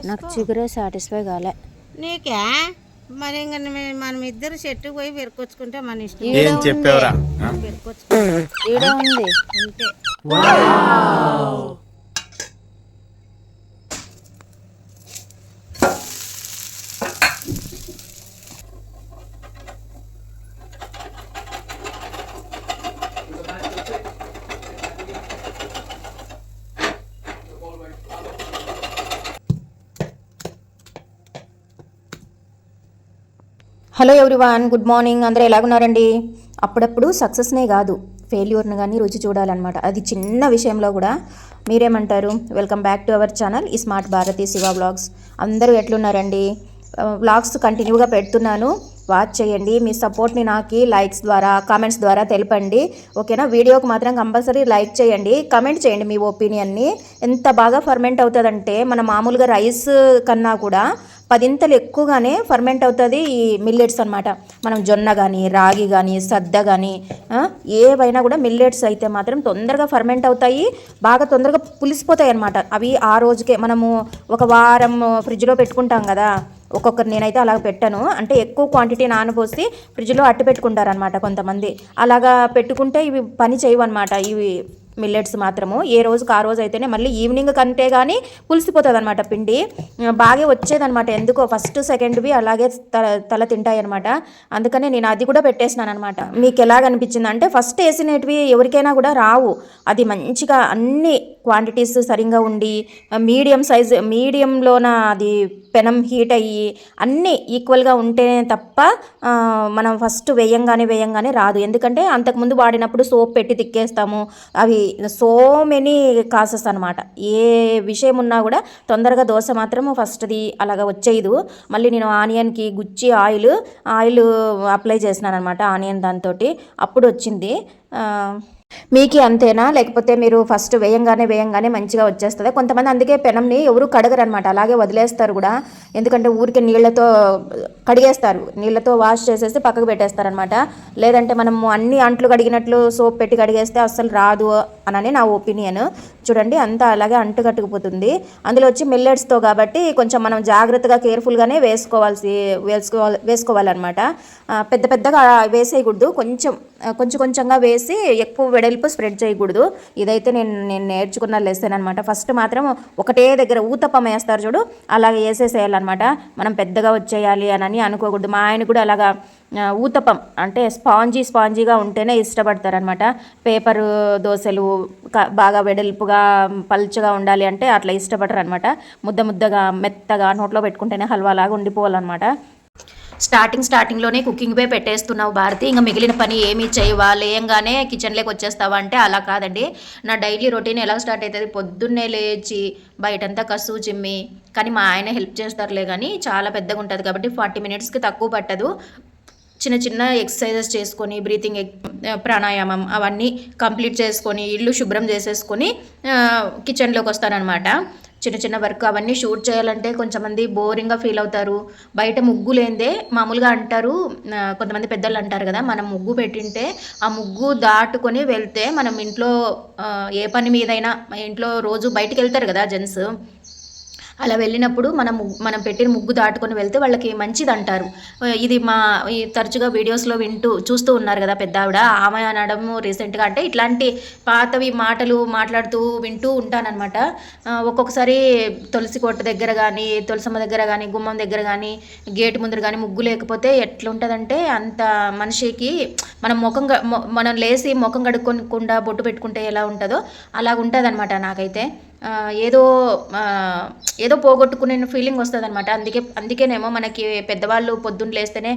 నాకు చిగురే సాటిస్ఫై కాలే. నీకే మరి ఇంక మనం ఇద్దరు చెట్టు పోయి పెరుకొచ్చుకుంటే మన ఇష్టం. ఏం చెప్పావురా? ఈడ ఉంది ఉంటే హలో ఎవ్రీవన్, గుడ్ మార్నింగ్. అందరూ ఎలాగున్నారండి? అప్పుడప్పుడు సక్సెస్నే కాదు ఫెయిల్యూర్ని కానీ రుచి చూడాలన్నమాట. అది చిన్న విషయంలో కూడా. మీరేమంటారు? Welcome back to our channel ఈ స్మార్ట్ భారతి శివ వ్లాగ్స్. అందరూ ఎట్లున్నారండి? వ్లాగ్స్ కంటిన్యూగా పెడుతున్నాను, వాచ్ చేయండి. మీ సపోర్ట్ని నాకు లైక్స్ ద్వారా, కామెంట్స్ ద్వారా తెలపండి, ఓకేనా? వీడియోకి మాత్రం కంపల్సరీ లైక్ చేయండి, కమెంట్ చేయండి మీ ఒపీనియన్ని. ఎంత బాగా ఫర్మెంట్ అవుతుందంటే మన మామూలుగా రైస్ కన్నా కూడా 10 ఎక్కువగానే ఫర్మెంట్ అవుతుంది ఈ మిల్లెట్స్ అనమాట. మనం జొన్న కానీ, రాగి కానీ, సద్ద కానీ ఏవైనా కూడా మిల్లెట్స్ అయితే మాత్రం తొందరగా ఫర్మెంట్ అవుతాయి, బాగా తొందరగా పులిసిపోతాయి అనమాట. అవి ఆ రోజుకే మనము ఒక వారం ఫ్రిడ్జ్లో పెట్టుకుంటాం కదా. ఒక్కొక్కరు నేనైతే అలా పెట్టాను, అంటే ఎక్కువ క్వాంటిటీ నానబోసి ఫ్రిడ్జ్లో అట్టు పెట్టుకుంటారనమాట కొంతమంది. అలాగా పెట్టుకుంటే ఇవి పని చేయవన్నమాట. ఇవి మిల్లెట్స్ మాత్రము ఏ రోజుకి ఆ రోజు అయితేనే మళ్ళీ ఈవినింగ్ కంటే కానీ పులిసిపోతుంది అనమాట. పిండి బాగా వచ్చేదనమాట. ఎందుకో ఫస్ట్ సెకండ్వి అలాగే తల తింటాయి అనమాట. అందుకనే నేను అది కూడా పెట్టేసినాను అనమాట. మీకు ఎలాగనిపించింది అంటే, ఫస్ట్ వేసినవి ఎవరికైనా కూడా రావు. అది మంచిగా అన్ని క్వాంటిటీస్ సరిగ్గా ఉండి మీడియంలోన అది పెనం హీట్ అయ్యి అన్నీ ఈక్వల్గా ఉంటేనే తప్ప మనం ఫస్ట్ వేయంగానే రాదు. ఎందుకంటే అంతకుముందు వాడినప్పుడు సోప్ పెట్టి తిక్కేస్తాము. అవి సో మెనీ కాసెస్ అనమాట. ఏ విషయం ఉన్నా కూడా తొందరగా దోశ మాత్రం ఫస్ట్ది అలాగా వచ్చేయదు. మళ్ళీ నేను ఆనియన్కి గుచ్చి ఆయిల్ అప్లై చేసినాను అనమాట. ఆనియన్ దాంతో అప్పుడు వచ్చింది. మీకు అంతేనా? లేకపోతే మీరు ఫస్ట్ వేయంగానే మంచిగా వచ్చేస్తుంది? కొంతమంది అందుకే పెనంని ఎవరు కడగరు అనమాట, అలాగే వదిలేస్తారు కూడా. ఎందుకంటే ఊరికే నీళ్ళతో కడిగేస్తారు, నీళ్ళతో వాష్ చేసేసి పక్కకు పెట్టేస్తారనమాట. లేదంటే మనం అన్ని అంట్లు కడిగినట్లు సోప్ పెట్టి కడిగేస్తే అస్సలు రాదు అని నా ఒపీనియన్. చూడండి అంతా అలాగే అంటు కట్టుకుపోతుంది. అందులో వచ్చి మిల్లెట్స్తో కాబట్టి కొంచెం మనం జాగ్రత్తగా కేర్ఫుల్గానే వేసుకోవాలన్నమాట. పెద్దగా వేసేయకూడదు, కొంచెంగా వేసి ఎక్కువ వెడల్పు స్ప్రెడ్ చేయకూడదు. ఇదైతే నేను నేర్చుకున్న లెసన్ అనమాట. ఫస్ట్ మాత్రం ఒకటే దగ్గర ఊతప్పం వేస్తారు చూడు, అలాగే వేసేసేయాలన్నమాట. మనం పెద్దగా వచ్చేయాలి అని అనుకోకూడదు. మా ఆయన కూడా అలాగా ఊతప్పం అంటే స్పాంజీగా ఉంటేనే ఇష్టపడతారనమాట. పేపర్ దోశలు బాగా వెడల్పుగా పల్చగా ఉండాలి అంటే అట్లా ఇష్టపడరు అనమాట. ముద్దగా మెత్తగా నోట్లో పెట్టుకుంటేనే హల్వాలాగా ఉండిపోవాలన్నమాట. స్టార్టింగ్లోనే కుకింగ్ పే పెట్టేస్తున్నావు భారతి, ఇంకా మిగిలిన పని ఏమీ చేయవా, లేయంగానే కిచెన్లోకి వచ్చేస్తావా అంటే అలా కాదండి. నా డైలీ రొటీన్ ఎలా స్టార్ట్ అవుతుంది? పొద్దున్నే లేచి బయటంతా కసు చిమ్మి, కానీ మా ఆయన హెల్ప్ చేస్తారులే, కానీ చాలా పెద్దగా ఉంటుంది కాబట్టి 40 మినిట్స్కి తక్కువ పట్టదు. చిన్న ఎక్సర్సైజెస్ చేసుకొని, బ్రీతింగ్ ప్రాణాయామం అవన్నీ కంప్లీట్ చేసుకొని, ఇల్లు శుభ్రం చేసేసుకొని కిచెన్లోకి వస్తానన్నమాట. చిన్న వర్క్ అవన్నీ షూట్ చేయాలంటే కొంతమంది బోరింగ్గా ఫీల్ అవుతారు. బయట ముగ్గు లేదే మామూలుగా అంటారు, కొంతమంది పెద్దలు అంటారు కదా, మనం ముగ్గు పెట్టింటే ఆ ముగ్గు దాటుకొని వెళ్తే మనం ఇంట్లో ఏ పని మీదైనా ఇంట్లో రోజు బయటికి వెళ్తారు కదా జెంట్స్, అలా వెళ్ళినప్పుడు మనం పెట్టిన ముగ్గు దాటుకొని వెళ్తే వాళ్ళకి మంచిది అంటారు. ఇది తరచుగా వీడియోస్లో చూస్తూ ఉన్నారు కదా పెద్ద ఆమె అనడము రీసెంట్గా. అంటే ఇట్లాంటి పాతవి మాటలు మాట్లాడుతూ వింటూ ఉంటానన్నమాట. ఒక్కొక్కసారి తులసి కోట దగ్గర కానీ, తులసమ్మ దగ్గర కానీ, గుమ్మం దగ్గర కానీ, గేటు ముందర కానీ ముగ్గు లేకపోతే ఎట్లుంటుందంటే, అంత మనిషికి మనం లేచి ముఖం కడుక్కోకుండా బొట్టు పెట్టుకుంటే ఎలా ఉంటుందో అలా ఉంటుంది అనమాట. నాకైతే ఏదో పోగొట్టుకునే ఫీలింగ్ వస్తుంది అనమాట. అందుకేనేమో మనకి పెద్దవాళ్ళు పొద్దున్న లేస్తేనే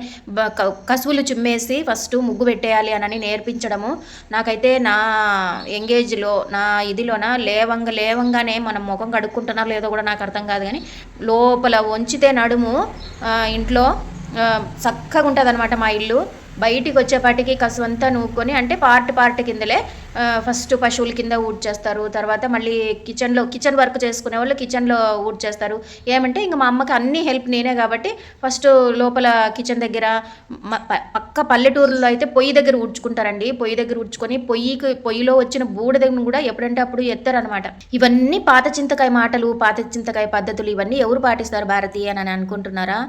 కసువులు చిమ్మేసి ఫస్ట్ ముగ్గు పెట్టేయాలి అని నేర్పించడము. నాకైతే నా ఎంగేజ్లో నా ఇదిలోన లేవంగానే మనం ముఖం కడుక్కుంటున్నారో లేదో కూడా నాకు అర్థం కాదు, కానీ లోపల వంచితే నడుము ఇంట్లో చక్కగా ఉంటుంది అనమాట మా ఇల్లు. బయటికి వచ్చేపాటికి కసువంతా నూక్కొని, అంటే పార్ట్ కిందలే ఫస్ట్ పశువుల కింద ఊడ్చేస్తారు. తర్వాత మళ్ళీ కిచెన్ వర్క్ చేసుకునే వాళ్ళు కిచెన్లో ఊడ్చేస్తారు. ఏమంటే ఇంక మా అమ్మకి అన్ని హెల్ప్ నేనే కాబట్టి ఫస్ట్ లోపల కిచెన్ దగ్గర పక్క పల్లెటూరులో అయితే పొయ్యి దగ్గర ఊడ్చుకుంటారండి. పొయ్యి దగ్గర ఊడ్చుకొని పొయ్యిలో వచ్చిన బూడిదను కూడా ఎప్పుడంటే అప్పుడు ఎత్తారనమాట. ఇవన్నీ పాత చింతకాయ మాటలు, పాత చింతకాయ పద్ధతులు ఇవన్నీ ఎవరు పాటిస్తారు భారతి అని అనుకుంటున్నారా?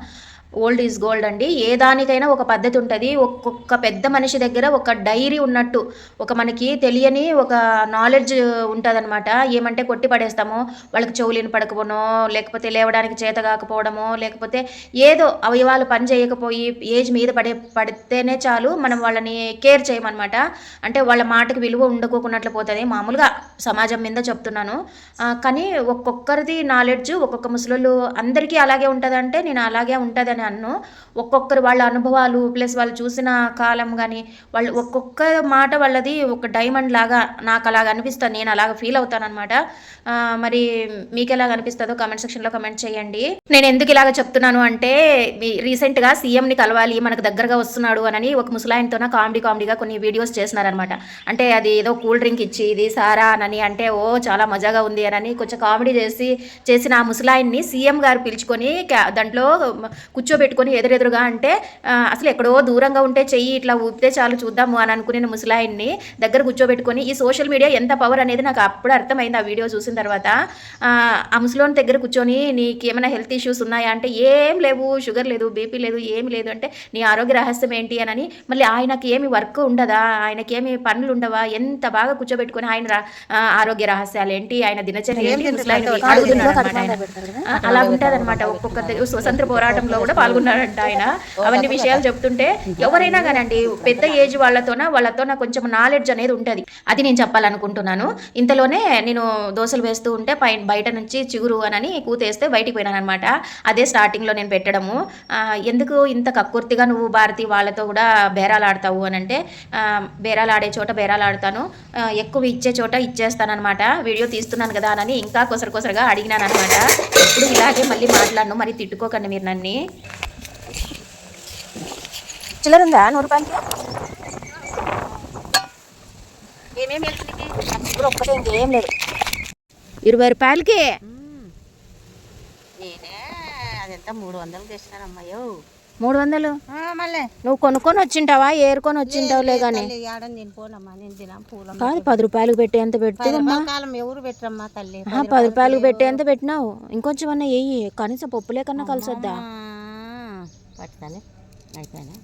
ఓల్డ్ ఈజ్ గోల్డ్ అండి. ఏ దానికైనా ఒక పద్ధతి ఉంటుంది. ఒక్కొక్క పెద్ద మనిషి దగ్గర ఒక డైరీ ఉన్నట్టు ఒక మనకి తెలియని ఒక నాలెడ్జ్ ఉంటుందన్నమాట. ఏమంటే కొట్టి పడేస్తాము, వాళ్ళకి చెవులిని పడకపోనో, లేకపోతే లేవడానికి చేత కాకపోవడమో, లేకపోతే ఏదో అవయవాలు పని చేయకపోయి ఏజ్ మీద పడితేనే చాలు మనం వాళ్ళని కేర్ చేయమన్నమాట. అంటే వాళ్ళ మాటకి విలువ ఉండకోకున్నట్లు పోతుంది. మామూలుగా సమాజం మీద చెప్తున్నాను. కానీ ఒక్కొక్కరిది నాలెడ్జ్ ఒక్కొక్క ముసలోళ్ళు అందరికీ అలాగే ఉంటుందంటే నేను అలాగే ఉంటుందని అన్ను. ఒక్కొక్కరు వాళ్ళ అనుభవాలు ప్లస్ వాళ్ళు చూసిన కాలం కానీ వాళ్ళు ఒక్కొక్క మాట వాళ్ళది ఒక డైమండ్ లాగా నాకు అలాగ అనిపిస్తుంది. నేను అలాగ ఫీల్ అవుతానన్నమాట. మరి మీకు ఎలాగ అనిపిస్తుందో కామెంట్ సెక్షన్లో కమెంట్ చేయండి. నేను ఎందుకు ఇలాగ చెప్తున్నాను అంటే రీసెంట్గా సీఎంని కలవాలి, మనకు దగ్గరగా వస్తున్నాడు అని ఒక ముసలాయనతో కామెడీగా కొన్ని వీడియోస్ చేస్తున్నారనమాట. అంటే అది ఏదో కూల్ డ్రింక్ ఇచ్చి ఇది సారా అని అంటే చాలా మజాగా ఉంది అని కొంచెం కామెడీ చేసిన ఆ ముసలాయన్ని సీఎం గారు పిలుచుకొని దాంట్లో కూర్చోబెట్టుకొని ఎదురుగా అంటే అసలు ఎక్కడో దూరంగా ఉంటే చెయ్యి ఇట్లా ఊపితే చాలు చూద్దాము అని అనుకునే ముసలాయన్ని దగ్గర కూర్చోబెట్టుకొని ఈ సోషల్ మీడియా ఎంత పవర్ అనేది నాకు అప్పుడు అర్థమైంది. ఆ వీడియో చూసిన తర్వాత ఆ ముసలోని దగ్గర కూర్చొని నీకు ఏమైనా హెల్త్ ఇష్యూస్ ఉన్నాయా అంటే ఏం లేవు, షుగర్ లేదు, బీపీ లేదు, ఏమి లేదు అంటే నీ ఆరోగ్య రహస్యం ఏంటి అని మళ్ళీ ఆయనకి ఏమి వర్క్ ఉండదా, ఆయనకి ఏమి పనులు ఉండవా, ఎంత బాగా కూర్చోబెట్టుకొని ఆయన ఆరోగ్య రహస్యాలు ఏంటి, ఆయన దినచర్య ఏంటి అలా ఉంటుందన్నమాట. ఒక్కొక్క స్వతంత్ర పోరాటంలో కూడా పాల్గొన్నాడంట ఆయన. అవన్నీ విషయాలు చెప్తుంటే ఎవరైనా కానండి పెద్ద ఏజ్ వాళ్ళతో కొంచెం నాలెడ్జ్ అనేది ఉంటుంది. అది నేను చెప్పాలనుకుంటున్నాను. ఇంతలోనే నేను దోశలు వేస్తూ ఉంటే బయట నుంచి చిగురు అని కూతేస్తే బయటికి పోయినాను అనమాట. అదే స్టార్టింగ్లో నేను పెట్టడము. ఎందుకు ఇంత కక్కుర్తిగా నువ్వు భారతి వాళ్ళతో కూడా బేరాలు ఆడతావు అని అంటే బేరాలు ఆడే చోట బేరాలు ఆడతాను, ఎక్కువ ఇచ్చే చోట ఇచ్చేస్తానమాట. వీడియో తీస్తున్నాను కదా అని ఇంకా కొసరగా అడిగినాను అనమాట. ఇప్పుడు ఇలాగే మళ్ళీ మాట్లాడను, మరి తిట్టుకోకండి మీరు నన్ను. చిల్లర ఉందా 100 రూపాయలకి? ఏమేమి వెళ్తుంది ఒక్కటే ఇంకేం లేదు. 20 రూపాయలకి నేనే అదంతా 300 తెచ్చినానమ్మాయో. 300 మళ్ళీ నువ్వు కొనుక్కొని వచ్చింటావా, ఏరుకొని వచ్చింటావులే కానీ ఏడని నేను పోనమ్మా, నేను తినా పూల కాదు 10 రూపాయలకు పెట్టే ఎంత పెడుతుందమ్మా? కాలం ఎవరు పెట్టరమ్మా తల్లి. 10 రూపాయలకు పెట్టే ఎంత పెట్టినావు? ఇంకొంచెం అన్నా వెయ్యి, కనీసం పప్పులే కన్నా కలిసొద్దా? పట్టుతానే అయిపోయినా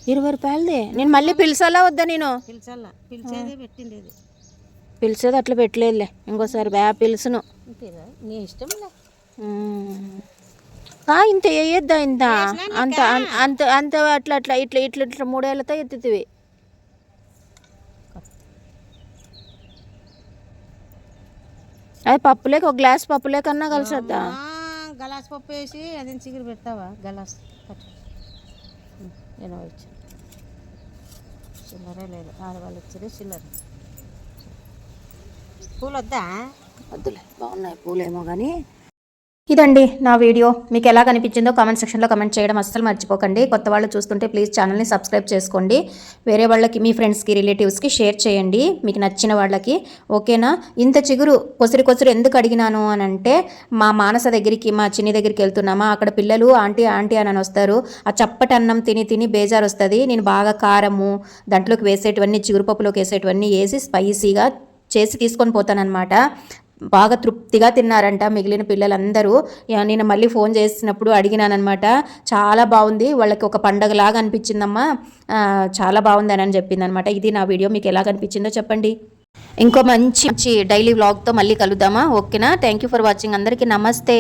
20 రూపాయలదే. నేను మళ్ళీ పిలిచాలా వద్దా? నేను పిలిచేదే పెట్టింది, పిలిచేది అట్లా పెట్టలేదులే, ఇంకోసారి పిలుసును. నీ ఇష్టం ఇంత వేయద్దా? ఇంత అంత అంత అంత అట్లా ఇట్లా 3 ఏళ్ళతో ఎత్తుతివి. అది పప్పులేక ఒక గ్లాస్ పప్పులే కన్నా కలిసొద్దా? గలాస్ పప్పు వేసి అది చిగురు పెడతావా? గలాస్ నేను వచ్చి చిల్లరే లేదు, ఆడవాళ్ళు ఇచ్చేది చిల్లర. పూలు వద్దా? వద్దులే, బాగున్నాయి పూలేమో కానీ. ఇదండి నా వీడియో. మీకు ఎలా కనిపించిందో కామెంట్ సెక్షన్లో కమెంట్ చేయడం అస్సలు మర్చిపోకండి. కొత్త వాళ్ళు చూస్తుంటే ప్లీజ్ ఛానల్ని సబ్స్క్రైబ్ చేసుకోండి. వేరే వాళ్ళకి, మీ ఫ్రెండ్స్కి, రిలేటివ్స్కి షేర్ చేయండి మీకు నచ్చిన వాళ్ళకి. ఓకేనా? ఇంత చిగురు కొసరి ఎందుకు అడిగినాను అని అంటే మా మానస దగ్గరికి, మా చిన్ని దగ్గరికి వెళ్తున్నామా, అక్కడ పిల్లలు ఆంటీ అని వస్తారు. ఆ చప్పటి అన్నం తిని బేజారు వస్తుంది. నేను బాగా కారము దాంట్లోకి వేసేటివన్నీ, చిగురు పప్పులోకి వేసేటివన్నీ వేసి స్పైసీగా చేసి తీసుకొని పోతానన్నమాట. బాగా తృప్తిగా తిన్నారంట మిగిలిన పిల్లలందరూ. నేను మళ్ళీ ఫోన్ చేసినప్పుడు అడిగినానమాట. చాలా బాగుంది, వాళ్ళకి ఒక పండగలాగా అనిపించిందమ్మా, చాలా బాగుంది అని చెప్పిందనమాట. ఇది నా వీడియో. మీకు ఎలా కనిపించిందో చెప్పండి. ఇంకో మంచి డైలీ వ్లాగ్తో మళ్ళీ కలుద్దామా? ఓకేనా? Thank you for watching. అందరికీ నమస్తే.